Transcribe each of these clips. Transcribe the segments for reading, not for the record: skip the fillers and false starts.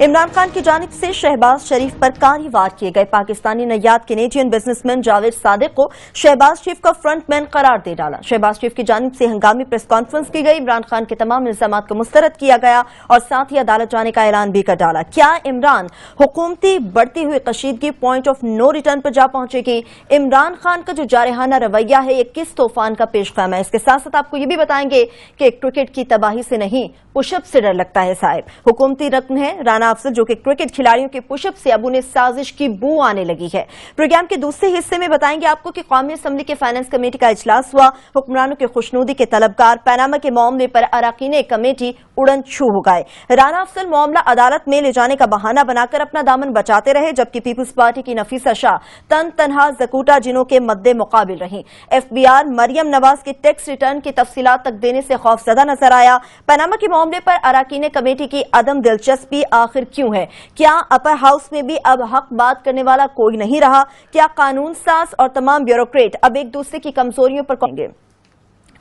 عمران خان کی جانب سے شہباز شریف پر کاری وار کیے گئے پاکستانی نیاد Canadian businessman Javed Sadiq کو شہباز شریف کا فرنٹ مین قرار دے ڈالا. شہباز شریف کی جانب سے ہنگامی پریس کانفرنس کی گئی. عمران خان کے تمام الزامات کو مسترد کیا گیا اور ساتھ ہی عدالت جانے کا اعلان بھی کر ڈالا. کیا عمران حکومتی بڑھتی ہوئی کشیدگی پوائنٹ آف نو ریٹرن پر جا پہنچے گی؟ عمران خان کا جو جارحانہ رویہ ہے یہ کس طوفان کا پیش خیم ہے؟ اس کے ساتھ ساتھ آپ کو یہ بھی بتائیں گے کہ کرکٹ کی تباہی سے نہیں پش اپ سے ڈر لگتا ہے. صاحب حکومتی رکن ہے رانا افضل جو کہ کرکٹ کھلاڑیوں کے پش اپ سے اب انہیں سازش کی بو آنے لگی ہے. پروگرام کے دوسرے حصے میں بتائیں گے آپ کو کہ قومی اسمبلی کے فائنانس کمیٹی کا اجلاس ہوا. حکمرانوں کے خوشنودی کے طلبگار پاناما کے معاملے پر اراکین کمیٹی اڑن چھو ہو گئے. رانا افضل معاملہ عدالت میں لے جانے کا بہانہ بنا کر اپنا دامن بچاتے رہے جبکہ پیپلز پارٹی کی نفیسہ شاہ تنہا زکوٹا جنوں کے مد مقابل رہیں. F B are Maryam Nawaz کے ٹیکس ریٹرن کی تفصیلات تک دینے سے خوفزدہ نظر آیا. پاناما کے معاملے پر اراکین کمیٹی کی عدم دلچسپی آخر کیوں ہے؟ کیا اپر ہاؤس میں بھی اب حق بات کرنے والا کوئی نہیں رہا؟ کیا قانون ساز اور تمام بیوروکریٹ اب ایک دوسرے کی کمزوریوں پر کہیں گے؟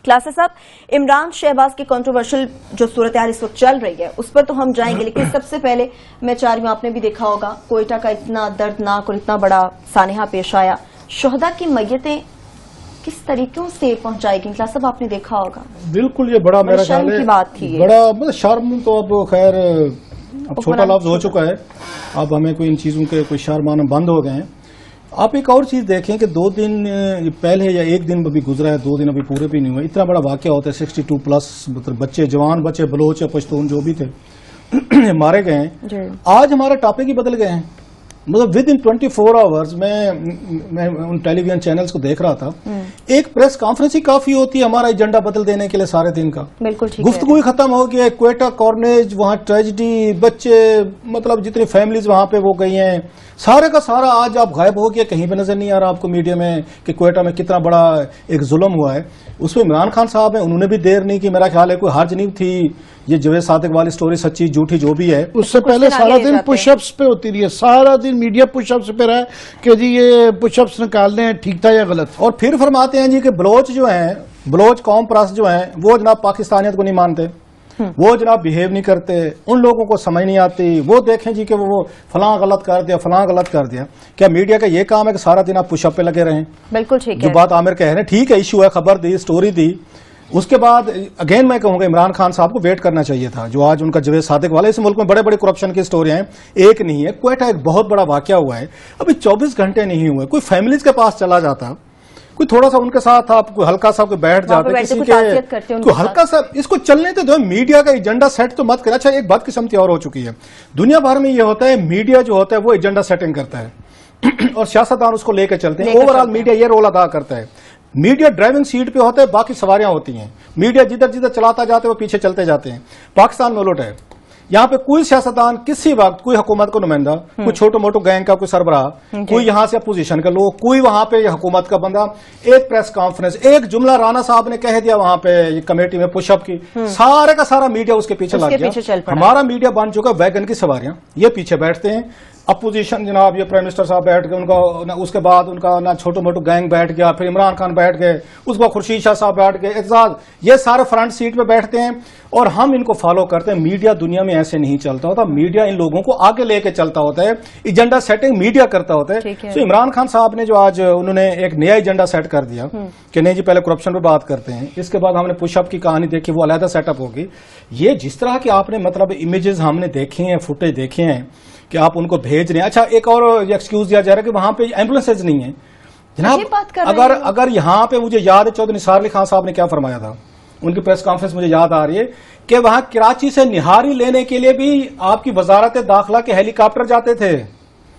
کلاسز صاحب، عمران شہباز کی کنٹروورشل جو صورتحال اس وقت چل رہی ہے اس پر تو ہم جائیں گے، لیکن سب سے پہلے میں چاہ رہی ہوں، آپ نے بھی دیکھا ہوگا کوئٹہ کا اتنا دردناک اور اتنا بڑا سانحہ پیش آیا. شہداء کی میتیں کس طریقوں سے پہنچائے گی؟ کلاس صاحب آپ نے دیکھا ہوگا. بالکل، یہ بڑا میرا خیال ہے بڑا مطلب شرم تو اب خیر اب چھوٹا لفظ ہو چکا ہے. اب ہمیں کوئی ان چیزوں کے کوئی شرمانا بند ہو گئے ہیں. آپ ایک اور چیز دیکھیں کہ 2 دن پہلے یا 1 دن ابھی گزرا ہے، 2 دن ابھی پورے بھی نہیں ہوئے، اتنا بڑا واقعہ ہوتا ہے. 62 پلس مطلب بچے، جوان بچے، بلوچ پشتون جو بھی تھے مارے گئے ہیں. آج ہمارے ٹاپک ہی بدل گئے ہیں. مطلب ود ان 24 آورز میں ان ٹیلی ویژن چینلز کو دیکھ رہا تھا، ایک پریس کانفرنس ہی کافی ہوتی ہے ہمارا ایجنڈا بدل دینے کے لیے سارے دن کا. گفتگو ہی ختم ہو گیا. کوئٹہ کارنیج، وہاں ٹریجڈی، بچے، مطلب جتنی فیملیز وہاں پہ وہ گئی ہیں، سارے کا سارا آج آپ غائب ہو گیا. کہیں پہ نظر نہیں آ رہا آپ کو میڈیا میں کہ کوئٹہ میں کتنا بڑا ایک ظلم ہوا ہے. اس میں عمران خان صاحب ہیں، انہوں نے بھی دیر نہیں کی. میرا خیال ہے کوئی حرج نہیں تھی. یہ جاوید صادق والی سٹوری سچی جھوٹی جو بھی ہے، اس سے پہلے سارا دن پش اپس پہ ہوتی رہی ہے. سارا دن میڈیا پش اپس پہ رہا ہے کہ جی یہ پش اپس نکالنے ہیں، ٹھیک تھا یا غلط. اور پھر فرماتے ہیں جی کہ بلوچ جو ہیں، بلوچ قوم پرست جو ہیں، وہ جناب پاکستانیت کو نہیں مانتے، وہ جناب بیہیو نہیں کرتے، ان لوگوں کو سمجھ نہیں آتی. وہ دیکھیں جی کہ وہ فلاں غلط کر دیا، فلاں غلط کر دیا. کیا میڈیا کا یہ کام ہے کہ سارا دن آپ پش اپ پہ لگے رہیں؟ بالکل ٹھیک ہے. جو بات عامر کہہ رہے ہیں ٹھیک ہے، ایشو ہے، خبر دی، سٹوری دی. اس کے بعد اگین میں کہوں گا عمران خان صاحب کو ویٹ کرنا چاہیے تھا. جو آج ان کا جاوید صادق والا، اس ملک میں بڑے بڑے کرپشن کی سٹوریاں ہیں، ایک نہیں ہے. کوئٹہ ایک بہت بڑا واقعہ ہوا ہے، ابھی 24 گھنٹے نہیں ہوئے. کوئی فیملیز کے پاس چلا جاتا، کوئی تھوڑا سا ان کے ساتھ آپ کوئی ہلکا سا کوئی بیٹھ جاتے، کسی کے کوئی ہلکا سا اس کو چلنے تو دو. میڈیا کا ایجنڈا سیٹ تو مت کرے. اچھا، ایک بدقسمتی اور ہو چکی ہے دنیا بھر میں، یہ ہوتا ہے میڈیا جو ہوتا ہے وہ ایجنڈا سیٹنگ کرتا ہے اور سیاستدان اس کو لے کے چلتے ہیں. اوور آل میڈیا یہ رول ادا کرتا ہے. میڈیا ڈرائیونگ سیٹ پہ ہوتا ہے، باقی سواریاں ہوتی ہیں. میڈیا جدھر جدھر چلاتا جاتے ہیں وہ پیچھے چلتے جاتے ہیں. پاکستان میں الٹ ہے. یہاں پہ کوئی سیاستدان کسی وقت، کوئی حکومت کو نمائندہ، کوئی چھوٹو موٹو گینگ کا کوئی سربراہ، کوئی یہاں سے اپوزیشن کا لوگ، کوئی وہاں پہ حکومت کا بندہ، ایک پریس کانفرنس، ایک جملہ رانا صاحب نے کہہ دیا وہاں پہ کمیٹی میں پش اپ کی، سارے کا سارا میڈیا اس کے پیچھے لگ گیا. ہمارا میڈیا بن چکا ویگن کی سواریاں. یہ پیچھے بیٹھتے ہیں. اپوزیشن جناب، یہ پرائم منسٹر صاحب بیٹھ گئے، ان کا اس کے بعد ان کا نہ چھوٹو موٹو گینگ بیٹھ گیا، پھر عمران خان بیٹھ گئے، اس کو خورشید شاہ صاحب بیٹھ گئے، اعتزاز، یہ سارے فرنٹ سیٹ پہ بیٹھتے ہیں اور ہم ان کو فالو کرتے ہیں. میڈیا دنیا میں ایسے نہیں چلتا ہوتا. میڈیا ان لوگوں کو آگے لے کے چلتا ہوتا ہے. ایجنڈا سیٹنگ میڈیا کرتا ہوتا ہے. تو عمران خان صاحب نے جو آج انہوں نے ایک نیا ایجنڈا سیٹ کر دیا کہ نہیں جی پہلے کرپشن پہ بات کرتے ہیں، اس کے بعد ہم نے پش اپ کی کہانی دیکھی، وہ علیحدہ سیٹ اپ ہوگی. یہ جس طرح کی آپ نے مطلب امیجز ہم نے دیکھے ہیں، فوٹیج دیکھے ہیں کہ آپ ان کو بھیج رہے ہیں. اچھا، ایک اور ایکسکیوز دیا جا رہا ہے کہ وہاں پہ ایمبولینسز نہیں ہیں. جناب اگر یہاں پہ مجھے یاد ہے چودھری نثار علی خان صاحب نے کیا فرمایا تھا، ان کی پریس کانفرنس مجھے یاد آ رہی ہے کہ وہاں کراچی سے نہاری لینے کے لیے بھی آپ کی وزارت داخلہ کے ہیلی کاپٹر جاتے تھے.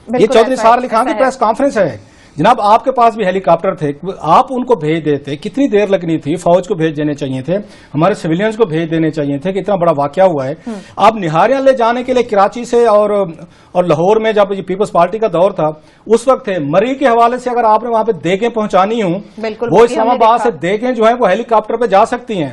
یہ چودھری نثار علی خان کی پریس کانفرنس ہے. جناب آپ کے پاس بھی ہیلی کاپٹر تھے، آپ ان کو بھیج دیتے. کتنی دیر لگنی تھی؟ فوج کو بھیج دینے چاہیے تھے، ہمارے سویلینز کو بھیج دینے چاہیے تھے کہ اتنا بڑا واقعہ ہوا ہے. آپ نہاریاں لے جانے کے لیے کراچی سے اور لاہور میں جب پیپلز پارٹی کا دور تھا اس وقت تھے. مری کے حوالے سے اگر آپ نے وہاں پہ دیگیں پہنچانی ہوں، وہ اسلام آباد سے دیگیں جو ہیں وہ ہیلی کاپٹر پہ جا سکتی ہیں.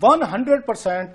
100%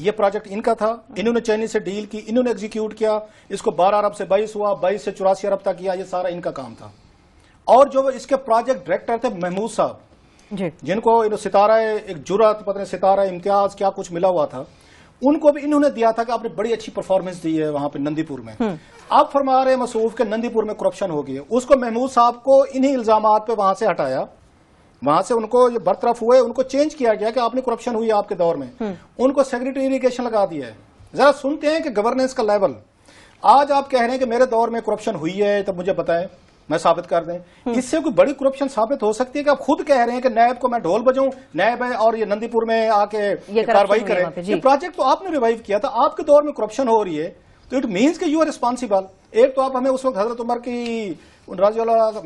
یہ پروجیکٹ ان کا تھا, انہوں نے چائنیز سے ڈیل کی, انہوں نے ایگزیکیوٹ کیا, اس کو 12 ارب سے 22 ہوا, 22 سے 84 ارب تک کیا, یہ سارا ان کا کام تھا. اور جو اس کے پروجیکٹ ڈائریکٹر تھے محمود صاحب, جن کو ستارہ ایک جرات پتہ نہیں ستارہ امتیاز کیا کچھ ملا ہوا تھا, ان کو بھی انہوں نے دیا تھا کہ آپ نے بڑی اچھی پرفارمنس دی ہے وہاں پہ نندی پور میں. آپ فرما رہے ہیں مصروف کہ نندی پور میں کرپشن ہو گئی ہے, اس کو محمود صاحب کو انہی الزامات پہ وہاں سے ہٹایا, وہاں سے ان کو یہ برطرف ہوئے, ان کو چینج کیا گیا کہ آپ نے کرپشن ہوئی ہے آپ کے دور میں, ان کو سیکرٹری اریگیشن لگا دیا ہے. ذرا سنتے ہیں کہ گورننس کا لیول. آج آپ کہہ رہے ہیں کہ میرے دور میں کرپشن ہوئی ہے, تب مجھے بتائیں, میں ثابت کر دیں. اس سے کوئی بڑی کرپشن ثابت ہو سکتی ہے کہ آپ خود کہہ رہے ہیں کہ نیب کو میں ڈھول بجاؤں, نیب ہے اور یہ نندی پور میں آ کے کاروائی کرے. یہ پروجیکٹ تو آپ نے ریوائیو کیا تھا, آپ کے دور میں کرپشن ہو رہی ہے تو اٹ مینس کہ یو آر ریسپانسبل. ایک تو آپ ہمیں اس وقت حضرت عمر کی رضی اللہ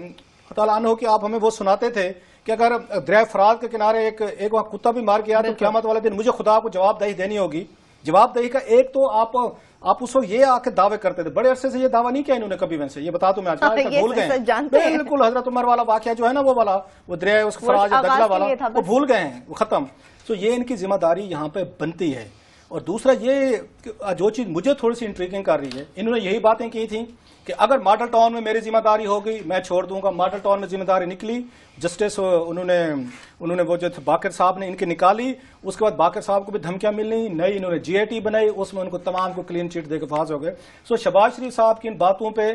تعالیٰ عنہ کی آپ ہمیں وہ سناتے تھے کہ اگر دریائے فرات کے کنارے ایک وہاں کتا بھی مار گیا تو قیامت والے دن مجھے خدا کو جواب دہی دینی ہوگی. جواب دہی کا ایک تو آپ اس وقت یہ آ کے دعوے کرتے تھے, بڑے عرصے سے یہ دعویٰ نہیں کیا انہوں نے کبھی ویسے, یہ بتا تو میں آج بھول گئے بالکل. حضرت عمر والا واقعہ جو ہے نا وہ والا, وہ دریائے اس فراج دجلہ والا, وہ بھول گئے ہیں, وہ ختم. تو یہ ان کی ذمہ داری یہاں پہ بنتی ہے. اور دوسرا یہ جو چیز مجھے تھوڑی سی انٹریگنگ کر رہی ہے, انہوں نے یہی باتیں کی تھیں کہ اگر ماڈل ٹاؤن میں میری ذمہ داری ہوگی میں چھوڑ دوں گا. ماڈل ٹاؤن میں ذمہ داری نکلی, جسٹس انہوں نے وہ جو باقر صاحب نے ان کی نکالی, اس کے بعد باقر صاحب کو بھی دھمکیاں ملنی, نئی انہوں نے جی آئی ٹی بنائی, اس میں ان کو تمام کو کلین چٹ دے کے فاس ہو گئے. سو شہباز شریف صاحب کی ان باتوں پہ,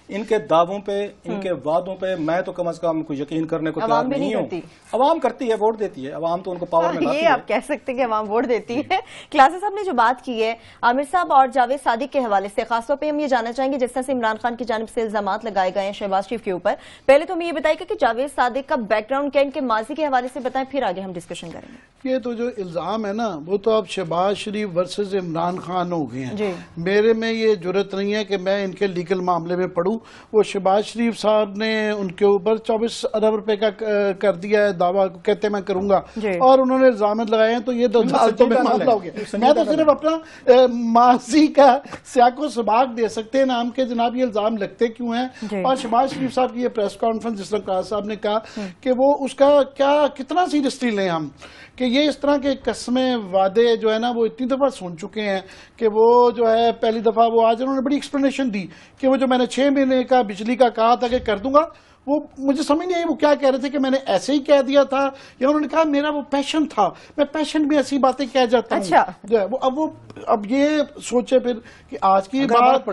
ان کے دعووں پہ, ان کے وعدوں پہ میں تو کم از کم کو یقین کرنے کو تیار نہیں ہوں. عوام کرتی ہے, ووٹ دیتی ہے, عوام تو ان کو پاور میں لاتی ہے. یہ آپ کہہ سکتے ہیں کہ عوام ووٹ دیتی ہے. کلاسز صاحب نے جو بات کی ہے عامر صاحب اور جاوید صادق کے حوالے سے, خاص طور پہ ہم یہ جاننا چاہیں گے جس طرح سے عمران خان کی جانب سے الزامات لگائے گئے ہیں شہباز شریف کے اوپر, پہلے تو ہمیں یہ بتائیے کہ جاوید صادق کا بیک گراؤنڈ کیا, ان کے ماضی کے حوالے سے بتائیں, پھر آگے ہم ڈسکشن کریں گے. یہ تو جو الزام ہے نا وہ تو اب شہباز شریف ورسز عمران خان ہو گئے ہیں. میرے میں یہ جرت نہیں ہے کہ میں ان کے لیگل معاملے میں پڑھوں. وہ شہباز شریف صاحب نے ان کے اوپر 24 ارب روپے کا کر دیا ہے دعویٰ, کہتے میں کروں گا, اور انہوں نے الزامات لگائے ہیں, تو یہ تو عدالتوں میں معاملہ ہو گیا. میں تو صرف اپنا ماضی کا سیاق و سباق دے سکتے ہیں نام کے جناب یہ الزام لگتے کیوں ہیں. اور شہباز شریف صاحب کی یہ پریس کانفرنس جس طرح قاضی صاحب نے کہا کہ وہ اس کا کتنا سیریسلی لیں ہم, کہ یہ اس طرح کے قسمیں وعدے جو ہے نا وہ اتنی دفعہ سن چکے ہیں کہ وہ جو ہے پہلی دفعہ وہ آج انہوں نے بڑی ایکسپلینیشن دی کہ وہ جو میں نے 6 مہینے کا بجلی کا کہا تھا کہ کر دوں گا, وہ مجھے سمجھ نہیں آئی وہ کیا کہہ رہے تھے کہ میں نے ایسے ہی کہہ دیا تھا, یا انہوں نے کہا میرا وہ پیشن تھا, میں پیشن میں ایسی باتیں کہہ جاتا ہوں. اب یہ سوچے پھر کہ آج کی بات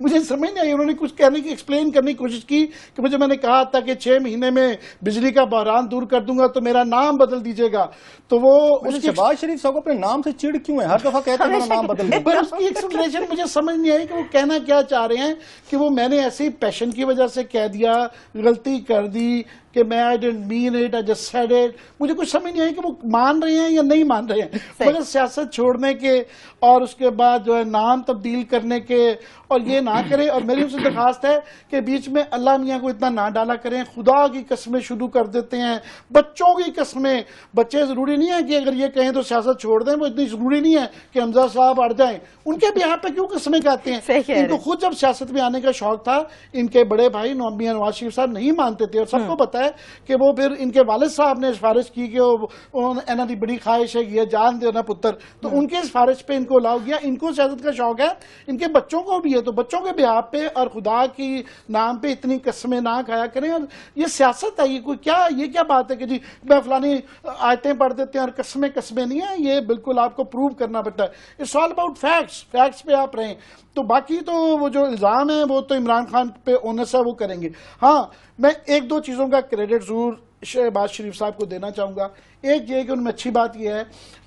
مجھے سمجھ نہیں آئی. انہوں نے کچھ کہنے کی ایکسپلین کرنے کی کوشش کی کہ مجھے میں نے کہا تھا کہ 6 مہینے میں بجلی کا بحران دور کر دوں گا تو میرا نام بدل دیجیے گا. تو وہ شہباز شریف صاحب اپنے نام سے چڑ کیوں ہے, ہر دفعہ کہتے ہیں میرا نام بدل دیں. اس کی ایکسپلینیشن مجھے سمجھ نہیں آئی کہ وہ کہنا کیا چاہ رہے ہیں, کہ وہ میں نے ایسی پیشن کی وجہ سے کہہ دیا, غلطی کر دی, کہ میں I didn't mean it, I just said it. مجھے کچھ سمجھ نہیں آئی کہ وہ مان رہے ہیں یا نہیں مان رہے ہیں. مگر سیاست چھوڑنے کے اور اس کے بعد جو ہے نام تبدیل کرنے کے, اور یہ نہ کریں. اور میری ان سے درخواست ہے کہ بیچ میں اللہ میاں کو اتنا نہ ڈالا کریں. خدا کی قسمیں شروع کر دیتے ہیں, بچوں کی قسمیں. بچے ضروری نہیں ہے کہ اگر یہ کہیں تو سیاست چھوڑ دیں, وہ اتنی ضروری نہیں ہے کہ حمزہ صاحب اڑ جائیں. ان کے بھی یہاں پہ کیوں قسمیں کہتے ہیں؟ ان کو خود جب سیاست میں آنے کا شوق تھا, ان کے بڑے بھائی میاں نواز شریف صاحب نہیں مانتے تھے, اور سب کو پتا ہے کہ وہ پھر ان کے والد صاحب نے سفارش کی کہ انہوں نے بڑی خواہش ہے یہ جان دینا پتر, تو ان کے سفارش پہ ان کو الاؤ کیا. ان کو سیاست کا شوق ہے, ان کے بچوں کو بھی ہے, تو بچوں کے بہاف پہ اور خدا کی نام پہ اتنی قسمیں نہ کھایا کریں. اور یہ سیاست ہے, یہ کوئی کیا بات ہے کہ جی میں فلانی آیتیں پڑھ دیتے ہیں اور قسمیں نہیں ہیں. یہ بالکل آپ کو پروو کرنا پڑتا ہے. اٹس آل اباؤٹ فیکٹس پہ آپ رہیں. تو باقی تو وہ جو الزام ہے وہ تو عمران خان پہ اونس ہے, وہ کریں گے. ہاں میں 1-2 چیزوں کا کریڈٹ ضرور شہباز شریف صاحب کو دینا چاہوں گا. ایک یہ کہ ان میں اچھی بات یہ ہے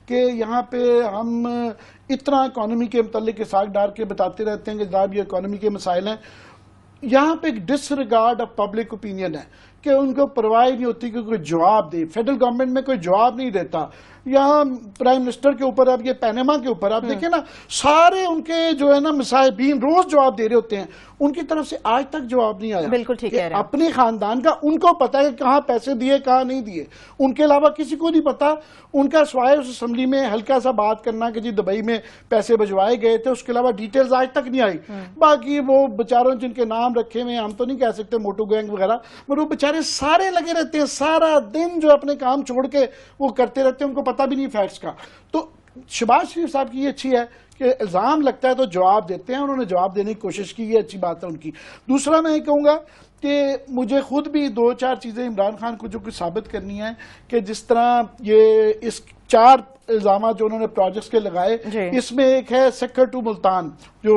کہ یہاں پہ ہم اتنا اکانومی کے متعلق اسحاق ڈار کے بتاتے رہتے ہیں کہ جناب یہ اکانومی کے مسائل ہیں. یہاں پہ ایک ڈس ریگارڈ آف پبلک اوپینین ہے کہ ان کو پرواہ نہیں ہوتی کہ کوئی جواب دے. فیڈرل گورنمنٹ میں کوئی جواب نہیں دیتا. یہاں پرائم منسٹر کے اوپر, اب یہ پینما کے اوپر آپ دیکھیں نا, سارے ان کے جو ہے نا مصاحبین روز جواب دے رہے ہوتے ہیں, ان کی طرف سے آج تک جواب نہیں آیا. بالکل ٹھیک ہے. اپنے خاندان کا ان کو پتا ہے کہ کہاں پیسے دیے کہاں نہیں دیے, ان کے علاوہ کسی کو نہیں پتا. ان کا سوائے اس اسمبلی میں ہلکا سا بات کرنا کہ جی دبئی میں پیسے بھجوائے گئے تھے, اس کے علاوہ ڈیٹیلز آج تک نہیں آئی. باقی وہ بیچاروں جن کے نام رکھے ہوئے ہم تو نہیں کہہ سکتے موٹو گینگ وغیرہ, مگر وہ بیچارے بیچارے سارے لگے رہتے ہیں سارا دن جو اپنے کام چھوڑ کے وہ کرتے رہتے ہیں, ان کو پتہ بھی نہیں فیکٹس کا. تو شہباز شریف صاحب کی یہ اچھی ہے کہ الزام لگتا ہے تو جواب دیتے ہیں, انہوں نے جواب دینے کی کوشش کی, یہ اچھی بات ہے ان کی. دوسرا میں یہ کہوں گا کہ مجھے خود بھی 2-4 چیزیں عمران خان کو جو کچھ ثابت کرنی ہے کہ جس طرح یہ اس 4 الزامات جو انہوں نے پروجیکٹس کے لگائے, اس میں ایک ہے سکر ٹو ملتان, جو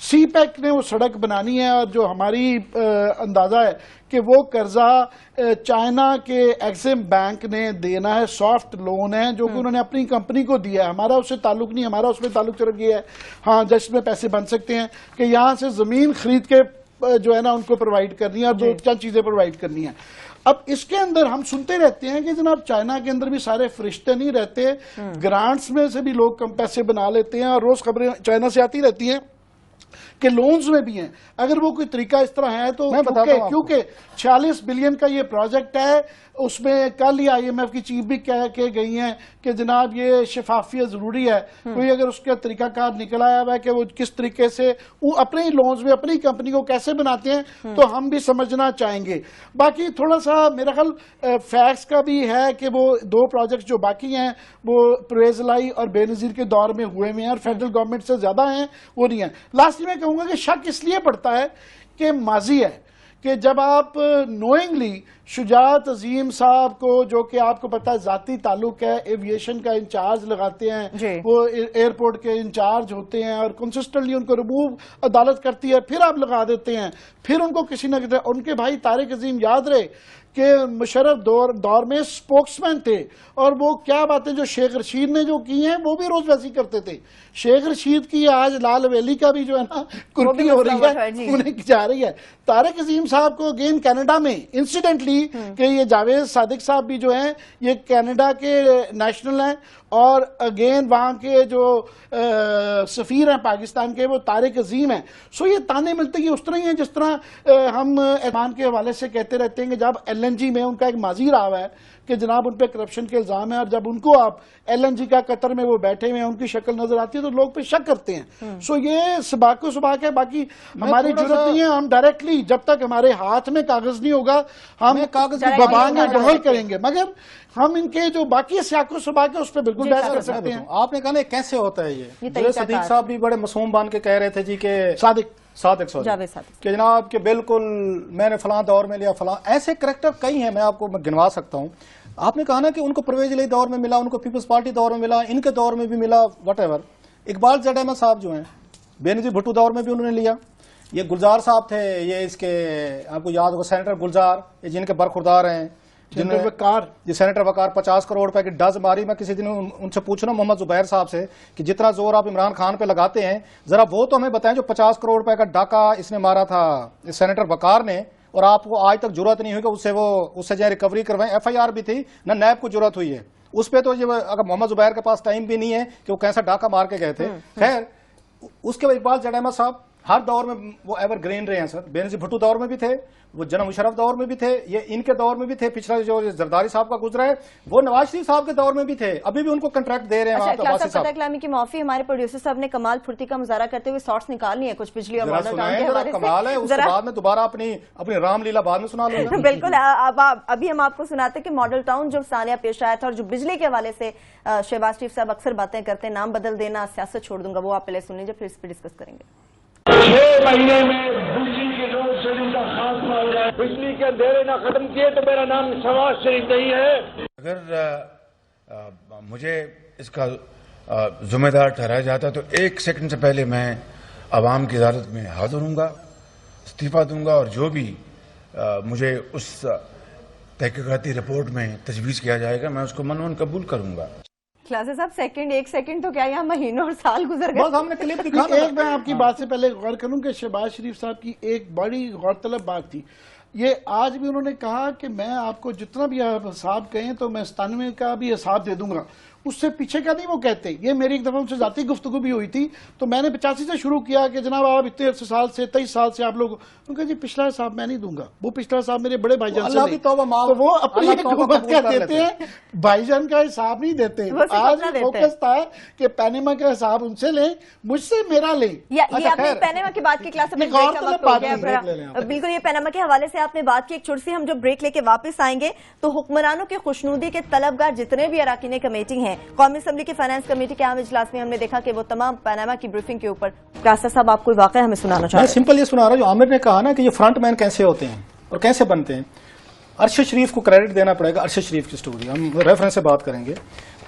سی پیک نے وہ سڑک بنانی ہے, اور جو ہماری اندازہ ہے کہ وہ قرضہ چائنا کے ایگزم بینک نے دینا ہے, سافٹ لون ہے جو کہ انہوں نے اپنی کمپنی کو دیا ہے, ہمارا اس سے تعلق نہیں, ہمارا اس میں تعلق صرف یہ ہے ہاں جس میں پیسے بن سکتے ہیں کہ یہاں سے زمین خرید کے جو ہے نا ان کو پرووائڈ کرنی ہے, اور 2-4 چیزیں پرووائڈ کرنی ہیں. اب اس کے اندر ہم سنتے رہتے ہیں کہ جناب چائنا کے اندر بھی سارے فرشتے نہیں رہتے, گرانٹس میں سے بھی لوگ کم پیسے بنا لیتے ہیں, اور روز خبریں چائنا سے آتی رہتی ہیں کہ لونز میں بھی ہیں. اگر وہ کوئی طریقہ اس طرح ہے تو کیونکہ 46 بلین کا یہ پروجیکٹ ہے, اس میں کل ہی آئی ایم ایف کی چیف بھی کہہ کے گئی ہیں کہ جناب یہ شفافیت ضروری ہے. کوئی اگر اس کا طریقہ کار نکل آیا ہوا ہے کہ وہ کس طریقے سے وہ اپنے ہی لونز میں اپنی کمپنی کو کیسے بناتے ہیں تو ہم بھی سمجھنا چاہیں گے. باقی تھوڑا سا میرا خیال فیکٹس کا بھی ہے کہ وہ 2 پروجیکٹس جو باقی ہیں وہ پرویز الہی اور بے نظیر کے دور میں ہوئے ہیں اور فیڈرل گورنمنٹ سے زیادہ ہیں, وہ نہیں ہیں. لاسٹ میں کہوں گا کہ شک اس لیے پڑتا ہے کہ ماضی ہے کہ جب آپ نوئنگلی شجاعت عظیم صاحب کو, جو کہ آپ کو پتا ہے ذاتی تعلق ہے, ایویشن کا انچارج لگاتے ہیں, وہ ایئرپورٹ کے انچارج ہوتے ہیں, اور کنسسٹنٹلی ان کو ریموو عدالت کرتی ہے, پھر آپ لگا دیتے ہیں, پھر ان کو کسی نہ کسی, ان کے بھائی طارق عظیم یاد رہے کہ مشرف دور میں سپوکس مین تھے, اور وہ کیا باتیں جو شیخ رشید نے جو کی ہیں وہ بھی روز ویسی کرتے تھے. شیخ رشید کی آج لال ویلی کا بھی جو ہے نا کرپی ہو رہی ہے, انہیں جا رہی ہے. طارق عظیم صاحب کو اگین کینیڈا میں انسیڈنٹلی کہ یہ جاوید صادق صاحب بھی جو ہیں یہ کینیڈا کے نیشنل ہیں, اور اگین وہاں کے جو سفیر ہیں پاکستان کے وہ طارق عظیم ہیں. سو یہ تانے ملتے ہیں اس طرح ہی ہیں جس طرح ہم ایمان کے حوالے سے کہتے رہتے ہیں کہ جب ایل این جی میں ان کا ایک ماضی رہا ہوا ہے کہ جناب ان پہ کرپشن کے الزام ہے, اور جب ان کو آپ ایل این جی کا قطر میں وہ بیٹھے ہوئے ہیں ان کی شکل نظر آتی ہے تو لوگ پہ شک کرتے ہیں. سو یہ سباق و سباق ہے. باقی ہماری ضرورت نہیں ہے, ہم ڈائریکٹلی جب تک ہمارے ہاتھ میں کاغذ نہیں ہوگا ہم کاغذ ببانگ ڈھول کریں گے, مگر ہم ان کے جو باقی سیاق و سباق ہے اس پہ بالکل بحث کر سکتے ہیں. آپ نے کہا نا کیسے ہوتا ہے یہ صدیق صاحب بھی بڑے معصوم بان کے کہہ رہے تھے جی کہ صادق کہ جناب کہ بالکل میں نے فلاں دور میں لیا فلاں, ایسے کریکٹر کئی ہیں, میں آپ کو گنوا سکتا ہوں. آپ نے کہا نا کہ ان کو پرویز الہی دور میں ملا, ان کو پیپلز پارٹی دور میں ملا, ان کے دور میں بھی ملا, whatever. Iqbal Z Ahmed صاحب جو ہیں بے نظیر بھٹو دور میں بھی انہوں نے لیا. یہ گلزار صاحب تھے, یہ اس کے آپ کو یاد ہوگا سینیٹر گلزار, یہ جن کے برخوردار ہیں, سینیٹر وقار 50 کروڑ روپے کی ڈز ماری. میں کسی دن ان سے پوچھنا محمد زبیر صاحب سے کہ جتنا زور آپ عمران خان پہ لگاتے ہیں ذرا وہ تو ہمیں بتائیں جو 50 کروڑ روپے کا ڈاکہ اس نے مارا تھا سینیٹر وقار نے, اور آپ کو آج تک جرات نہیں ہوئی کہ اس سے جو ریکوری کروائیں. ایف آئی آر بھی تھی, نہ نیب کو جرات ہوئی ہے اس پہ. تو یہ اگر محمد زبیر کے پاس ٹائم بھی نہیں ہے کہ وہ کیسا ڈاکہ مار کے گئے تھے. خیر اس کے بعد اقبال زیڈ احمد صاحب ہر دور میں وہ ایور گرین رہے ہیں سر. بے نظیر بھٹو دور میں بھی تھے, وہ جناب مشرف دور میں بھی تھے, یہ ان کے دور میں بھی تھے, پچھلا جو زرداری صاحب کا گزرا ہے وہ نواز شریف صاحب کے دور میں بھی تھے, ابھی بھی ان کو کنٹریکٹ دے رہے ہیں. فتح کلامی کی معافی, ہمارے پروڈیوسر صاحب نے کمال پھرتی کا مظاہرہ کرتے ہوئے شارٹس نکالنی ہے کچھ بجلی اور ماڈل ٹاؤن کے حوالے سے. کمال ہے, اس کے بعد میں دوبارہ اپنی رام لیلا بعد میں سنا لوں گا. بالکل, ابھی ہم آپ کو سناتے کہ ماڈل ٹاؤن جو سانیہ پیش آیا تھا, اور جو بجلی کے حوالے سے شہباز شریف صاحب اکثر باتیں کرتے ہیں, نام بدل دینا, سیاست چھوڑ دوں گا, وہ آپ پہلے سن لیجیے, پھر اس پہ ڈسکس کریں گے. 6 مہینے میں بجلی کے لوڈ شیڈنگ کا خاتمہ ہو رہا ہے. بجلی کے اندھیرے نہ ختم کیے تو میرا نام شہباز شریف نہیں ہے. اگر مجھے اس کا ذمہ دار ٹھہرایا جاتا تو 1 سیکنڈ سے پہلے میں عوام کی عدالت میں حاضر ہوں گا, استعفیٰ دوں گا, اور جو بھی مجھے اس تحقیقاتی رپورٹ میں تجویز کیا جائے گا میں اس کو منون قبول کروں گا. خلاصہ صاحب 1 سیکنڈ تو کیا یہاں مہینوں اور سال گزر گئے. ہم نے کلپ دکھا. ایک میں آپ کی بات سے پہلے غور کروں کہ شہباز شریف صاحب کی ایک بڑی غور طلب بات تھی. یہ آج بھی انہوں نے کہا کہ میں آپ کو جتنا بھی حساب کہیں تو میں 97 کا بھی حساب دے دوں گا. اس سے پیچھے کیا نہیں وہ کہتے. یہ میری ایک دفعہ ان سے ذاتی گفتگو بھی ہوئی تھی, تو میں نے 85 سے شروع کیا کہ جناب آپ اتنے عرصے سال سے 23 سال سے آپ لوگ, ان کا جی پچھلا حساب میں نہیں دوں گا, وہ پچھلا حساب میرے بڑے بھائی جان سے اللہ کی توبہ معاف, تو وہ اپنی اللہ توبہ حکومت کا قبول کر دیتے لیتے ہیں, بھائی جان کا حساب نہیں دیتے. آج فوکس تھا کہ پینیما کا حساب ان سے لیں, مجھ سے میرا لیں. یہ آپ نے پینیما کی بات کی کلاس میں بالکل, یہ پینیما کے حوالے سے آپ نے بات کی. ایک چھوٹی سی ہم جو بریک لے کے واپس آئیں گے تو حکمرانوں کے خوشنودی کے طلبگار جتنے بھی اراکین کمیٹی ہیں, قومی اسمبلی کی فائنانس کمیٹی کے عام اجلاس میں ہم نے دیکھا کہ وہ تمام پینیما کی بریفنگ کے اوپر. قاصر صاحب آپ کوئی واقعہ ہمیں سنانا چاہتے ہیں؟ میں سمپل یہ سنا رہا ہوں جو عامر نے کہا نا کہ یہ فرنٹ مین کیسے ہوتے ہیں اور کیسے بنتے ہیں. ارشد شریف کو کریڈٹ دینا پڑے گا. ارشد شریف کی سٹوری ہم ریفرنس سے بات کریں گے.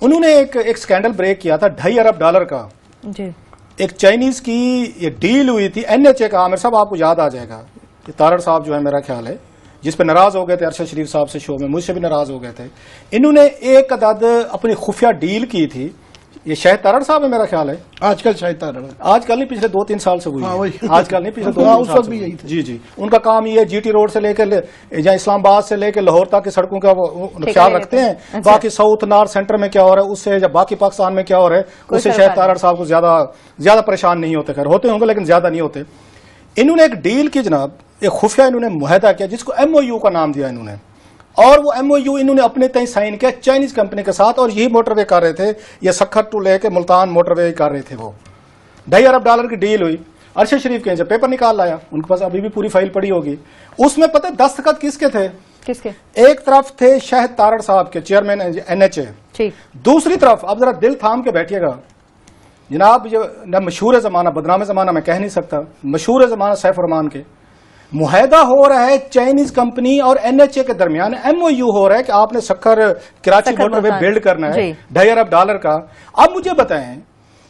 انہوں نے ایک سکینڈل بریک کیا تھا $2.5 ارب کا. جی, ایک چائنیز کی یہ ڈیل ہوئی تھی NHA کا. عامر صاحب آپ کو یاد آ جائے گا, یہ تارڑ صاحب جو ہے میرا خیال ہے جس پہ ناراض ہو گئے تھے ارشد شریف صاحب سے شو میں, مجھ سے بھی ناراض ہو گئے تھے. انہوں نے ایک عدد اپنی خفیہ ڈیل کی تھی. یہ شاہد تارڑ صاحب ہے میرا خیال ہے, آج کل شاید تارڑ, آج کل نہیں پچھلے 2-3 سال سے ہوئی ہے, آج کل نہیں پچھلے 2-3 سال سے ہوئی. جی جی, ان کا کام یہ ہے جی ٹی روڈ سے لے کے یا اسلام آباد سے لے کے لاہور تک کی سڑکوں کا وہ خیال رکھتے ہیں. باقی ساؤتھ نارتھ سینٹر میں کیا ہو رہا ہے اس سے, یا باقی پاکستان میں کیا ہو رہا ہے اس سے شاہد تارڑ صاحب کو زیادہ پریشان نہیں ہوتے. خیر ہوتے ہوں گے لیکن زیادہ نہیں ہوتے. انہوں نے ایک ڈیل کی جناب, ایک خفیہ انہوں نے معاہدہ کیا جس کو MOU کا نام دیا انہوں نے, اور وہ MOU انہوں نے اپنے تئیں سائن کیا چائنیز کمپنی کے ساتھ, اور یہی موٹر وے کر رہے تھے, یہ سکھر ٹو لے کے ملتان موٹر وے کر رہے تھے. وہ $2.5 ارب کی ڈیل ہوئی. ارشد شریف کے پیپر نکال لایا, ان کے پاس ابھی بھی پوری فائل پڑی ہوگی. اس میں پتہ دستخط کس کے تھے؟ کس کے؟ ایک طرف تھے شاہد تارڑ صاحب کے, چیئرمین NHA. دوسری طرف, اب ذرا دل تھام کے بیٹھیے گا جناب, یہ مشہور زمانہ, بدنام زمانہ میں کہہ نہیں سکتا, مشہور زمانہ سیف الرحمان کے, معاہدہ ہو رہا ہے چائنیز کمپنی اور NHA کے درمیان. MOU ہو رہا ہے کہ آپ نے سکھر کراچی موٹر وے بلڈ کرنا ہے $2.5 ارب کا. اب مجھے بتائیں,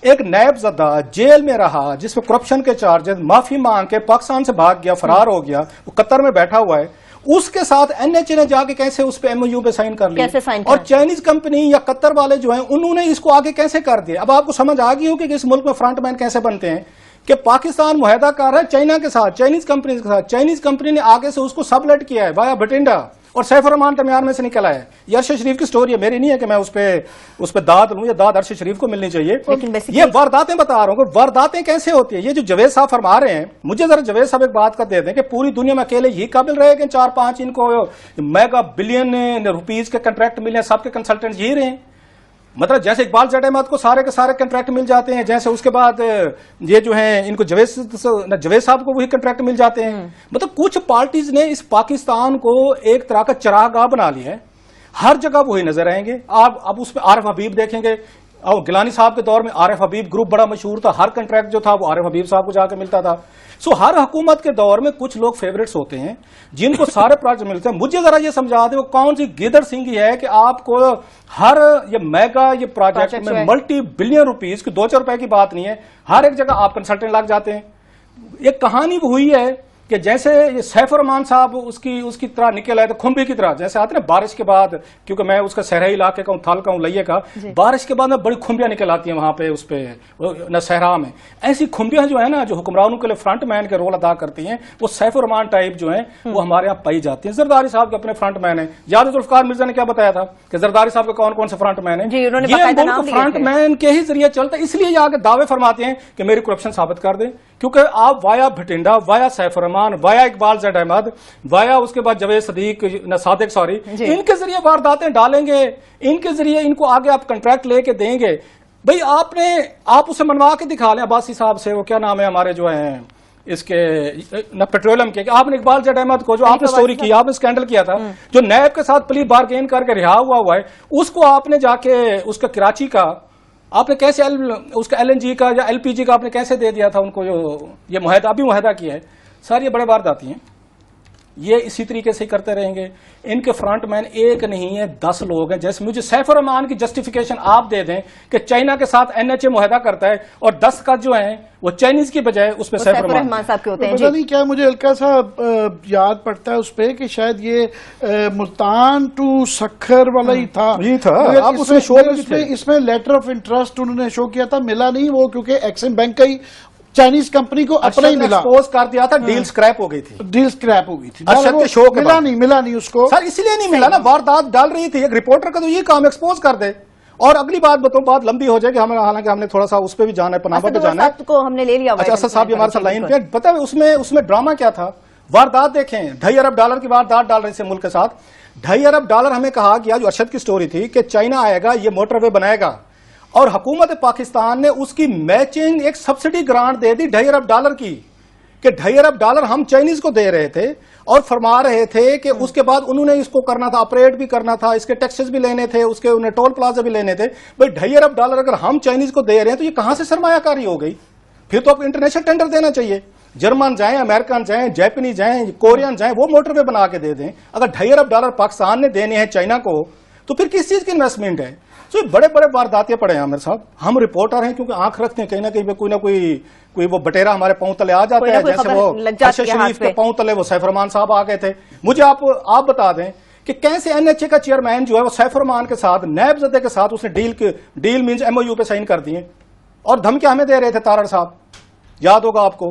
ایک نیب زدہ جیل میں رہا جس میں کرپشن کے چارجز, معافی مانگ کے پاکستان سے بھاگ گیا, فرار ہو گیا, وہ قطر میں بیٹھا ہوا ہے, اس کے ساتھ NHA نے جا کے کیسے اس پہ MOU پہ سائن کر لیا, اور چائنیز کمپنی یا قطر والے جو ہیں انہوں نے اس کو آگے کیسے کر دیا. اب آپ کو سمجھ آ گئی ہوگی کہ اس ملک میں فرنٹ مین کیسے بنتے ہیں, کہ پاکستان معاہدہ کر رہا ہے چائنا کے ساتھ, چائنیز کمپنی کے ساتھ, چائنیز کمپنی نے آگے سے اس کو سبلیٹ کیا ہے وایا بٹنڈا, اور سیف الرحمان درمیان میں سے نکل آیا ہے. یہ ارشد شریف کی سٹوری ہے, میری نہیں ہے کہ میں اس پہ داد لوں, یا داد ارشد شریف کو ملنی چاہیے. یہ وارداتیں بتا رہا ہوں کہ وارداتیں کیسے ہوتی ہیں. یہ جو جوید صاحب فرما رہے ہیں, مجھے ذرا جوید صاحب ایک بات کر دے دیں کہ پوری دنیا میں اکیلے یہی قابل رہے کہ 4-5 ان کو میگا بلین روپیز کے کنٹریکٹ ملے, سب کے کنسلٹنٹ یہی رہے. مطلب جیسے اقبال زیڈ احمد کو سارے کے سارے کنٹریکٹ مل جاتے ہیں, جیسے اس کے بعد یہ جو ہیں ان کو جوید صاحب کو وہی کنٹریکٹ مل جاتے ہیں. مطلب کچھ پارٹیز نے اس پاکستان کو ایک طرح کا چراغ گاہ بنا لیا ہے, ہر جگہ وہی نظر آئیں گے. آپ اب اس میں عارف حبیب دیکھیں گے, اور گیلانی صاحب کے دور میں عارف حبیب گروپ بڑا مشہور تھا, ہر کنٹریکٹ جو تھا وہ عارف حبیب صاحب کو جا کے ملتا تھا. سو ہر حکومت کے دور میں کچھ لوگ فیوریٹس ہوتے ہیں جن کو سارے پروجیکٹ ملتے ہیں. مجھے ذرا یہ سمجھا دیں وہ کون سی گیدڑ سنگھی ہے کہ آپ کو ہر یہ میگا یہ پروجیکٹ میں ملٹی بلین روپیز کی 2-4 روپے کی بات نہیں ہے, ہر ایک جگہ آپ کنسلٹنٹ لگ جاتے ہیں. ایک کہانی وہ ہوئی ہے کہ جیسے یہ سیف الرحمان صاحب اس کی طرح نکل آئے تھے کھمبی کی طرح, جیسے آتے نا بارش کے بعد, کیونکہ میں اس کا صحرائی علاقے کا ہوں, تھال کا ہوں, لئیے کا, بارش کے بعد میں بڑی کھمبیاں نکل آتی ہیں وہاں پہ اس پہ نہ صحرا میں. ایسی کھمبیاں جو ہیں نا جو حکمرانوں کے لیے فرنٹ مین کے رول ادا کرتی ہیں, وہ سیف الرحمان ٹائپ جو ہیں وہ ہمارے یہاں پائی جاتی ہیں. زرداری صاحب کے اپنے فرنٹ مین ہیں. یاد ذوالفقار مرزا نے کیا بتایا تھا کہ زرداری صاحب کے کون کون سے فرنٹ مین ہیں, یہ ملک فرنٹ مین کے ہی ذریعے چلتا ہے. اس لیے یہ آگے دعوے فرماتے ہیں کہ میری کرپشن ثابت کر دیں, کیونکہ آپ وایا بھٹنڈا, وایا سیف الرحمان, وایا اقبال زیڈ احمد, وایا اس کے بعد جوید صادق ان کے ذریعے وارداتیں ڈالیں گے, ان کے ذریعے ان کو آگے آپ کنٹریکٹ لے کے دیں گے. بھئی آپ اسے منوا کے دکھا لیں عباسی صاحب سے, وہ کیا نام ہے ہمارے جو ہیں اس کے نہ پیٹرولیم کے, آپ نے اقبال زیڈ احمد کو جو آپ نے سٹوری کی, آپ نے اسکینڈل کیا تھا, جو نیب کے ساتھ پلی بارگین کر کے رہا ہوا ہے, اس کو آپ نے جا کے اس کا کراچی کا آپ نے کیسے اس کا LNG کا یا LPG کا آپ نے کیسے دے دیا تھا ان کو, جو یہ معاہدہ ابھی معاہدہ کیا ہے. ساری یہ بڑے وارداتی ہیں, یہ اسی طریقے سے کرتے رہیں گے. ان کے فرنٹ مین ایک نہیں ہے 10 لوگ ہیں. جیسے مجھے سیف الرحمان کی جسٹیفیکیشن آپ دے دیں کہ چائنا کے ساتھ NHA معاہدہ کرتا ہے اور 10 کا جو ہیں وہ چائنیز کی بجائے اس پہ سیف الرحمان صاحب کے ہوتے ہیں. پتہ نہیں کیا مجھے ہلکا سا یاد پڑتا ہے اس پہ کہ شاید یہ ملتان ٹو سکھر والا ہی تھا. اس میں لیٹر آف انٹرسٹ انہوں نے شو کیا تھا, ملا نہیں وہ, کیونکہ ایکسم بینک کا ہی چائنیز کمپنی کو اپنا ہی ملا, ایکسپوز کر دیا تھا, ڈیل سکریپ ہو گئی تھی, ملا نہیں اس کو سر, اس لیے نہیں ملا نا, واردات ڈال رہی تھی. ایک رپورٹر کا تو یہ کام ایکسپوز کر دے, اور اگلی بات بتاؤں، بات لمبی ہو جائے گی، ہمیں حالانکہ ہم نے تھوڑا سا اس پہ بھی جانا ہے، پناما پہ جانا ہے کو ہم نے لے لیا. اچھا اسد صاحب ہمارے ساتھ لائن پہ. پتہ ہے اس میں ڈرامہ کیا تھا، واردات دیکھیں، $2.5 ارب کی واردات ڈال رہے تھے ملک کے ساتھ. $2.5 ارب ہمیں کہا گیا، جو ارشد کی سٹوری تھی کہ چائنا آئے گا، یہ موٹر وے بنائے گا، اور حکومت پاکستان نے اس کی میچنگ ایک سبسڈی گرانٹ دے دی $2.5 ارب کی، کہ $2.5 ارب ہم چائنیز کو دے رہے تھے، اور فرما رہے تھے کہ اس کے بعد انہوں نے اس کو کرنا تھا، آپریٹ بھی کرنا تھا، اس کے ٹیکسز بھی لینے تھے، اس کے انہیں ٹول پلازا بھی لینے تھے. بھائی $2.5 ارب اگر ہم چائنیز کو دے رہے ہیں تو یہ کہاں سے سرمایہ کاری ہو گئی؟ پھر تو آپ انٹرنیشنل ٹینڈر دینا چاہیے. جرمن جائیں، امریکن جائیں، جیپنیز جائیں، کورین جائیں، وہ موٹر وے بنا کے دے دیں. اگر $2.5 ارب پاکستان نے دینے ہیں چائنا کو تو پھر کس چیز کی انویسٹمنٹ ہے؟ تو بڑے بڑے وارداتیں پڑے ہیں عامر صاحب. ہم رپورٹر ہیں کیونکہ آنکھ رکھتے ہیں، کہیں نہ کہیں کوئی نہ کوئی وہ بٹیرا ہمارے پاؤں تلے آ جاتا ہے، جیسے وہ ارشد شریف کے پاؤں تلے وہ سیف الرحمان صاحب آ گئے تھے. مجھے آپ بتا دیں کہ کیسے NHA کا چیئرمین جو ہے وہ سیف الرحمان کے ساتھ، نیب زدے کے ساتھ اس نے ڈیل مینز MOU پہ سائن کر دیے، اور دھمکیاں ہمیں دے رہے تھے تارڑ صاحب، یاد ہوگا آپ کو.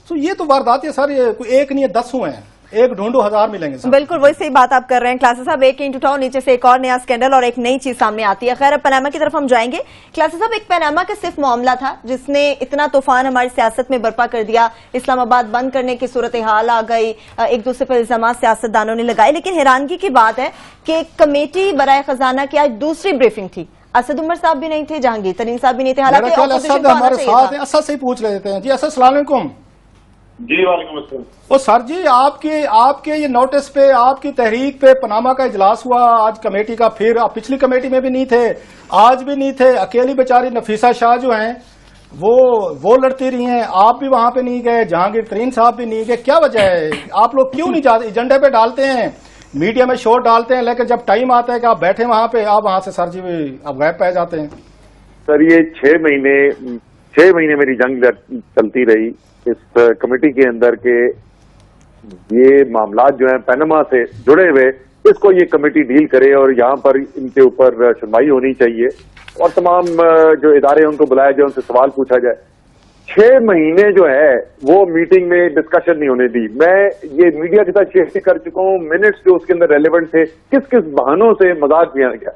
تو یہ تو وارداتیں ساری کوئی ایک نہیں ہے، 10 ہوئے ہیں، ایک ڈھونڈو 1000 ملیں گے. بالکل وہی صحیح بات آپ کر رہے ہیں. کلاسز صاحب ایک اینٹ اٹھاؤ، نیچے سے ایک اور نیا اسکینڈل اور ایک نئی چیز سامنے آتی ہے. خیر اب پاناما کی طرف ہم جائیں گے. کلاسز صاحب ایک پاناما کا صرف معاملہ تھا جس نے اتنا طوفان ہماری سیاست میں برپا کر دیا، اسلام آباد بند کرنے کی صورتحال آ گئی، ایک دوسرے پر الزامات سیاستدانوں نے لگائے. لیکن حیرانگی کی بات ہے کہ کمیٹی برائے خزانہ کی آج دوسری بریفنگ تھی. اسد عمر صاحب بھی نہیں تھے، جہانگیر ترین صاحب بھی نہیں تھے، حالانکہ اپوزیشن کو آنا چاہیے تھا. اسد سے پوچھ لیتے ہیں. جی اسد السلام علیکم. جی وعلیکم السلام. وہ سر جی آپ کے یہ نوٹس پہ، آپ کی تحریک پہ پاناما کا اجلاس ہوا آج کمیٹی کا. پھر آپ پچھلی کمیٹی میں بھی نہیں تھے، آج بھی نہیں تھے. اکیلی بیچاری نفیسہ شاہ جو ہیں وہ لڑتی رہی ہیں، آپ بھی وہاں پہ نہیں گئے، جہانگیر ترین صاحب بھی نہیں گئے. کیا وجہ ہے؟ آپ لوگ کیوں نہیں جاتے؟ ایجنڈے پہ ڈالتے ہیں، میڈیا میں شور ڈالتے ہیں، لیکن جب ٹائم آتا ہے کہ آپ بیٹھے وہاں پہ، آپ وہاں سے سر جی آپ غائب پہ جاتے ہیں. سر یہ 6 مہینے میری جنگ چلتی رہی اس کمیٹی کے اندر کہ یہ معاملات جو ہیں پاناما سے جڑے ہوئے، اس کو یہ کمیٹی ڈیل کرے اور یہاں پر ان کے اوپر سنوائی ہونی چاہیے اور تمام جو ادارے ہیں ان کو بلایا جائے، ان سے سوال پوچھا جائے. 6 مہینے جو ہے وہ میٹنگ میں ڈسکشن نہیں ہونے دی. میں یہ میڈیا کے ساتھ شیئر کر چکا ہوں، منٹس جو اس کے اندر ریلیونٹ تھے، کس کس بہانوں سے مذاق کیا گیا.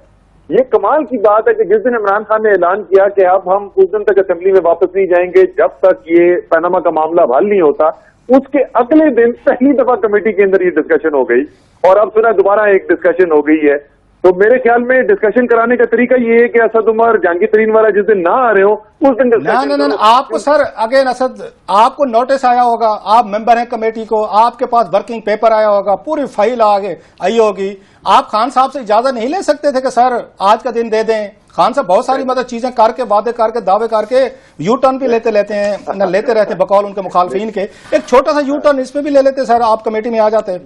یہ کمال کی بات ہے کہ جس دن عمران خان نے اعلان کیا کہ اب ہم کچھ دن تک اسمبلی میں واپس نہیں جائیں گے جب تک یہ پاناما کا معاملہ حل نہیں ہوتا، اس کے اگلے دن پہلی دفعہ کمیٹی کے اندر یہ ڈسکشن ہو گئی اور اب سنا دوبارہ ایک ڈسکشن ہو گئی ہے. تو میرے خیال میں ڈسکشن کرانے کا طریقہ یہ ہے کہ اسد عمر، جہانگیر ترین والا جس دن نہ آ رہے ہو اس دن نہ آپ کو سر اگین اسد آپ کو نوٹس آیا ہوگا، آپ ممبر ہیں کمیٹی کو، آپ کے پاس ورکنگ پیپر آیا ہوگا، پوری فائل آگے آئی ہوگی. آپ خان صاحب سے اجازت نہیں لے سکتے تھے کہ سر آج کا دن دے دیں؟ خان صاحب بہت ساری مطلب چیزیں کر کے، وعدے کر کے، دعوے کر کے یو ٹرن بھی لیتے رہتے ہیں بقول ان کے مخالفین کے. ایک چھوٹا سا یو ٹرن اس پہ بھی لے لیتے سر، آپ کمیٹی میں آ جاتے.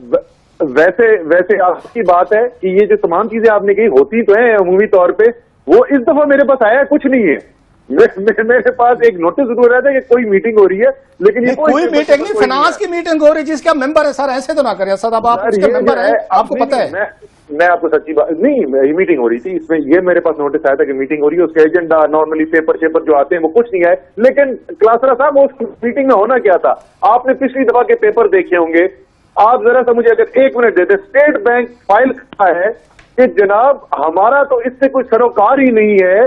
ویسے آپ کی بات ہے کہ یہ جو تمام چیزیں آپ نے کہی ہوتی تو ہیں عمومی طور پہ، وہ اس دفعہ میرے پاس آیا کچھ نہیں ہے. میرے پاس ایک نوٹس ضرور رہتا ہے کہ کوئی میٹنگ ہو رہی ہے، لیکن یہ کوئی میٹنگ نہیں، فنانس کی میٹنگ ہو رہی ہے جس کا ممبر ہے. سر ایسے تو نہ کریں سر، اب آپ اس کے ممبر ہیں، آپ کو پتہ ہے. میں آپ کو سچی بات نہیں، میٹنگ ہو رہی تھی، اس میں یہ میرے پاس نوٹس آیا تھا کہ میٹنگ ہو رہی ہے. اس کے ایجنڈا نارملی پیپر جو آتے ہیں وہ کچھ نہیں آئے، لیکن کلاسرا صاحب اس میٹنگ میں ہونا کیا تھا؟ آپ نے پچھلی دفعہ کے پیپر دیکھے ہوں گے. آپ ذرا سا مجھے اگر 1 منٹ دیتے. اسٹیٹ بینک فائل کھا ہے کہ جناب ہمارا تو اس سے کوئی سروکار ہی نہیں ہے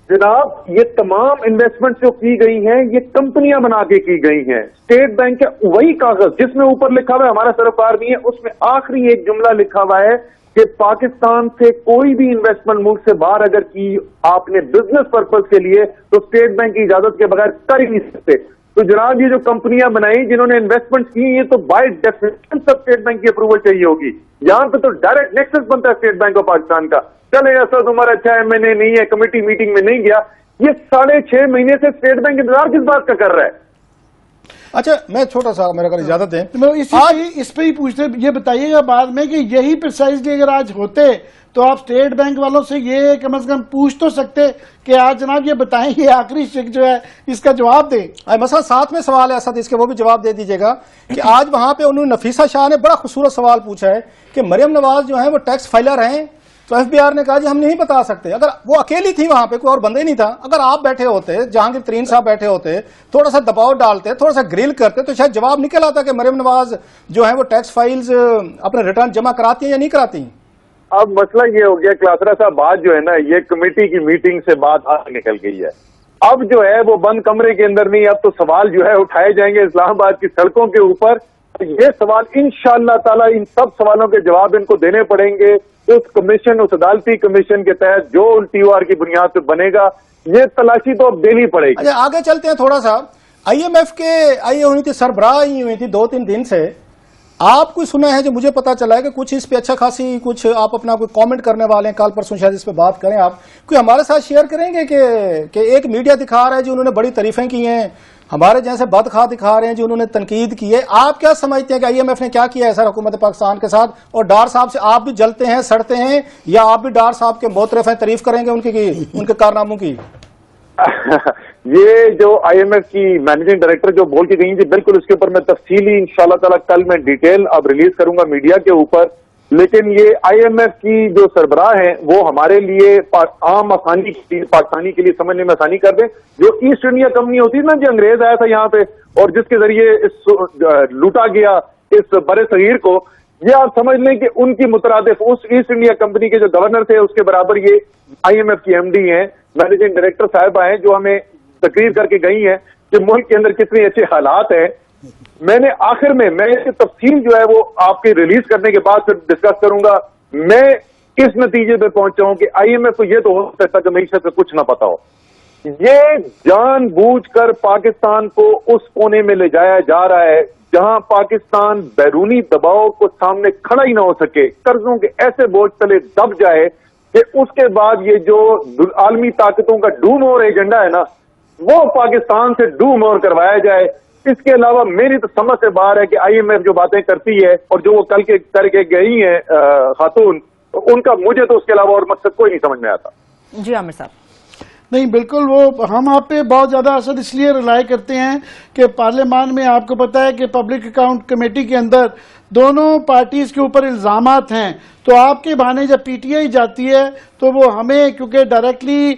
جناب، یہ تمام انویسٹمنٹ جو کی گئی ہیں یہ کمپنیاں بنا کے کی گئی ہیں. اسٹیٹ بینک کا وہی کاغذ جس میں اوپر لکھا ہوا ہے ہمارا سروکار نہیں ہے، اس میں آخری ایک جملہ لکھا ہوا ہے کہ پاکستان سے کوئی بھی انویسٹمنٹ ملک سے باہر اگر کی آپ نے بزنس پرپز کے لیے تو اسٹیٹ بینک کی اجازت کے بغیر کر ہی نہیں سکتے. تو جناب یہ جو کمپنیاں بنائی جنہوں نے انویسٹمنٹ کی، یہ تو by definition sub state bank کی اپروول چاہیے ہوگی. یہاں پہ تو ڈائریکٹ نیکسس بنتا ہے اسٹیٹ بینک آف پاکستان کا. چلے اسد عمر اچھا MNA نہیں ہے، کمیٹی میٹنگ میں نہیں گیا. یہ 6.5 مہینے سے اسٹیٹ بینک انتظار کس بات کا کر رہا ہے؟ اچھا میں چھوٹا سا میرا اگر اجازت دیں اس پہ ہی پوچھتے، یہ بتائیے گا بعد میں کہ یہی پرسائزلی اگر آج ہوتے تو آپ اسٹیٹ بینک والوں سے یہ کم از کم پوچھ تو سکتے کہ آج جناب یہ بتائیں، یہ آخری شک جو ہے اس کا جواب دیں. مسئلہ ساتھ میں سوال ہے اسد، اس کے وہ بھی جواب دے دیجیے گا کہ آج وہاں پہ انہوں نے نفیسہ شاہ نے بڑا خوبصورت سوال پوچھا ہے کہ مریم نواز جو ہیں وہ ٹیکس فائلر ہیں، تو FBR نے کہا جی ہم نہیں بتا سکتے. اگر وہ اکیلی تھی وہاں پہ، کوئی اور بندہ ہی نہیں تھا، اگر آپ بیٹھے ہوتے، جہانگیر ترین صاحب بیٹھے ہوتے، تھوڑا سا دباؤ ڈالتے، تھوڑا سا گریل کرتے تو شاید جواب نکل آتا کہ مریم نواز جو ہے وہ ٹیکس فائلز اپنے ریٹرن جمع کراتی ہیں یا نہیں کراتی. اب مسئلہ یہ ہو گیا کلاسرا صاحب، بات جو ہے نا یہ کمیٹی کی میٹنگ سے بات آگے نکل گئی ہے. اب جو ہے وہ بند کمرے کے اندر نہیں، اب تو سوال جو ہے اٹھائے جائیں گے اسلام آباد کی سڑکوں کے اوپر. یہ سوال انشاءاللہ تعالی ان سب سوالوں کے جواب ان کو دینے پڑیں گے. اس کمیشن، اس عدالتی کمیشن کے تحت جو ٹی او آر کی بنیاد پہ بنے گا، یہ تلاشی تو اب دینی پڑے گی. اچھا آگے چلتے ہیں تھوڑا سا. آئی ایم ایف کے آئی ہوئی تھی سربراہ آئی ہوئی تھی 2-3 دن سے. آپ کوئی سنا ہے جو مجھے پتا چلا ہے کہ کچھ اس پہ اچھا خاصی کچھ آپ اپنا کوئی کامنٹ کرنے والے ہیں، کل پرسوں شاید اس پہ بات کریں. آپ کوئی ہمارے ساتھ شیئر کریں گے کہ ایک میڈیا دکھا رہا ہے جو انہوں نے بڑی تعریفیں کی ہیں، ہمارے جیسے بدخواہ دکھا رہے ہیں جو انہوں نے تنقید کی ہے. آپ کیا سمجھتے ہیں کہ آئی ایم ایف نے کیا کیا ہے سر حکومت پاکستان کے ساتھ؟ اور ڈار صاحب سے آپ بھی جلتے ہیں، سڑتے ہیں، یا آپ بھی ڈار صاحب کے معترف ہیں، تعریف کریں گے ان کے کارناموں کی؟ یہ جو آئی ایم ایف کی مینیجنگ ڈائریکٹر جو بول کے گئی تھی، بالکل اس کے اوپر میں تفصیلی انشاءاللہ تعالی کل میں ڈیٹیل اب ریلیز کروں گا میڈیا کے اوپر. لیکن یہ آئی ایم ایف کی جو سربراہ ہیں وہ ہمارے لیے عام آسانی پاکستانی کے لیے سمجھنے میں آسانی کر دیں. جو ایسٹ انڈیا کمپنی ہوتی ہے نا، جو انگریز آیا تھا یہاں پہ اور جس کے ذریعے لوٹا گیا اس بر صغیر کو، یہ آپ سمجھ لیں کہ ان کی مترادف اس ایسٹ انڈیا کمپنی کے جو گورنر تھے اس کے برابر یہ آئی ایم ایف کی ایم ڈی ہیں، مینیجنگ ڈائریکٹر صاحبہ ہیں، جو ہمیں تقریر کر کے گئی ہیں کہ ملک کے اندر کتنے اچھے حالات ہیں. میں نے آخر میں تفصیل جو ہے وہ آپ کے ریلیز کرنے کے بعد پھر ڈسکس کروں گا. میں اس نتیجے پہ پہنچا ہوں کہ آئی ایم ایف کو یہ تو ہو سکتا کہ معیشت سے کچھ نہ پتا ہو. یہ جان بوجھ کر پاکستان کو اس کونے میں لے جایا جا رہا ہے جہاں پاکستان بیرونی دباؤ کو سامنے کھڑا ہی نہ ہو سکے، قرضوں کے ایسے بوجھ تلے دب جائے کہ اس کے بعد یہ جو عالمی طاقتوں کا ڈو مور ایجنڈا ہے نا، وہ پاکستان سے ڈو مور کروایا جائے. اس کے علاوہ میری تو سمجھ سے باہر ہے کہ آئی ایم ایف جو باتیں کرتی ہے اور جو وہ کل کے کر کے گئی ہیں خاتون، ان کا مجھے تو اس کے علاوہ اور مقصد کوئی نہیں سمجھ میں آتا. جی عامر صاحب. نہیں بالکل، وہ ہم آپ پہ بہت زیادہ اثر اس لیے رلائی کرتے ہیں کہ پارلیمان میں آپ کو پتا ہے کہ پبلک اکاؤنٹ کمیٹی کے اندر دونوں پارٹیز کے اوپر الزامات ہیں. تو آپ کے بہانے جب پی ٹی آئی جاتی ہے تو وہ ہمیں، کیونکہ ڈائریکٹلی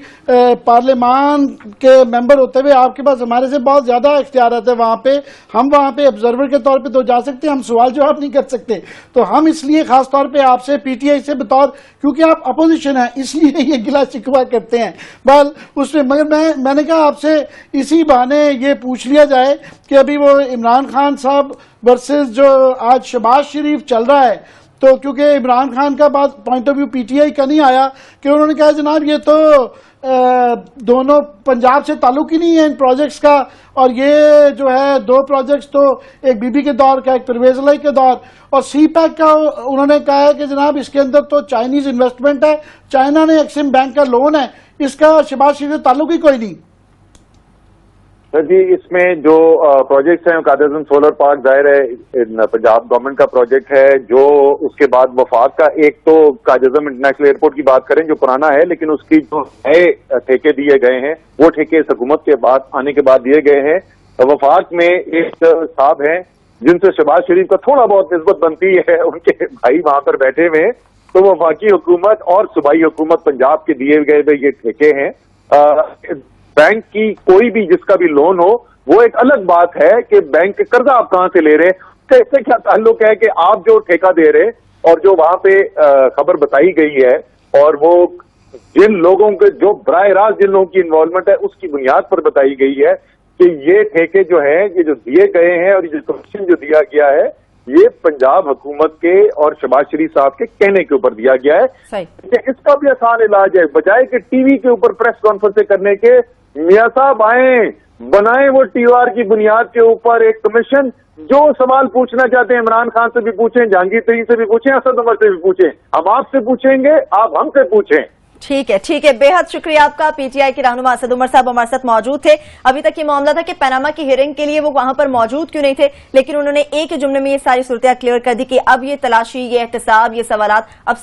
پارلیمان کے ممبر ہوتے ہوئے آپ کے پاس ہمارے سے بہت زیادہ اختیارات ہے وہاں پہ. ہم وہاں پہ آبزرور کے طور پہ تو جا سکتے ہیں، ہم سوال جواب نہیں کر سکتے. تو ہم اس لیے خاص طور پہ آپ سے پی ٹی آئی سے بطور، کیونکہ آپ اپوزیشن ہیں اس لیے یہ گلا شکوہ کرتے ہیں. بل اس میں مگر میں نے کہا آپ سے اسی بہانے یہ پوچھ لیا جائے کہ ابھی وہ عمران خان صاحب ورسز جو آج شہباز شریف چل رہا ہے، تو کیونکہ عمران خان کا بات point of view P T I کا نہیں آیا کہ انہوں نے کہا جناب یہ تو دونوں پنجاب سے تعلق ہی نہیں ہے ان پروجیکٹس کا، اور یہ جو ہے 2 پروجیکٹس تو ایک بی بی کے دور کا، ایک پرویز الہی کے دور، اور سی پیک کا انہوں نے کہا ہے کہ جناب اس کے اندر تو چائنیز انویسٹمنٹ ہے، چائنا نے ایکسم بینک کا لون ہے، اس کا شہباز شریف سے تعلق ہی کوئی نہیں. سر جی، اس میں جو پروجیکٹس ہیں قائد اعظم سولر پارک ظاہر ہے پنجاب گورنمنٹ کا پروجیکٹ ہے، جو اس کے بعد وفاق کا ایک تو قائد اعظم انٹرنیشنل ایئرپورٹ کی بات کریں جو پرانا ہے، لیکن اس کی جو نئے ٹھیکے دیے گئے ہیں وہ ٹھیکے اس حکومت کے بعد آنے کے بعد دیے گئے ہیں. وفاق میں ایک صاحب ہیں جن سے شہباز شریف کا تھوڑا بہت نسبت بنتی ہے، ان کے بھائی وہاں پر بیٹھے ہوئے ہیں. تو وفاقی حکومت اور صوبائی حکومت پنجاب کے دیے گئے یہ ٹھیکے ہیں. بینک کی کوئی بھی جس کا بھی لون ہو، وہ ایک الگ بات ہے کہ بینک کے قرضہ آپ کہاں سے لے رہے ہیں، اس سے کیا تعلق ہے کہ آپ جو ٹھیکہ دے رہے اور جو وہاں پہ خبر بتائی گئی ہے اور وہ جن لوگوں کے جو براہ راست جن لوگوں کی انوالومنٹ ہے اس کی بنیاد پر بتائی گئی ہے کہ یہ ٹھیکے جو ہیں یہ جو دیے گئے ہیں اور یہ کمیشن جو دیا گیا ہے یہ پنجاب حکومت کے اور شہباز شریف صاحب کے کہنے کے اوپر دیا گیا ہے. اس کا بھی آسان علاج ہے، بجائے کہ ٹی وی کے اوپر پریس کانفرنس کرنے کے میاں صاحب آئیں بنائیں وہ ٹی او آر کی بنیاد کے اوپر ایک کمیشن. جو سوال پوچھنا چاہتے ہیں عمران خان سے بھی پوچھیں، جہانگیر ترین سے بھی پوچھیں، اسد عمر سے بھی پوچھیں. ہم آپ سے پوچھیں گے، آپ ہم سے پوچھیں. ٹھیک ہے، بے حد شکریہ آپ کا. پی ٹی آئی کے رہنما اسد عمر صاحب ہمارے ساتھ موجود تھے. ابھی تک یہ معاملہ تھا کہ پیناما کی ہیئرنگ کے لیے وہ وہاں پر موجود کیوں نہیں تھے، لیکن انہوں نے ایک جملے میں یہ ساری صورتیں کلیئر کر دی کہ اب یہ تلاشی، یہ احتساب، یہ سوالات اب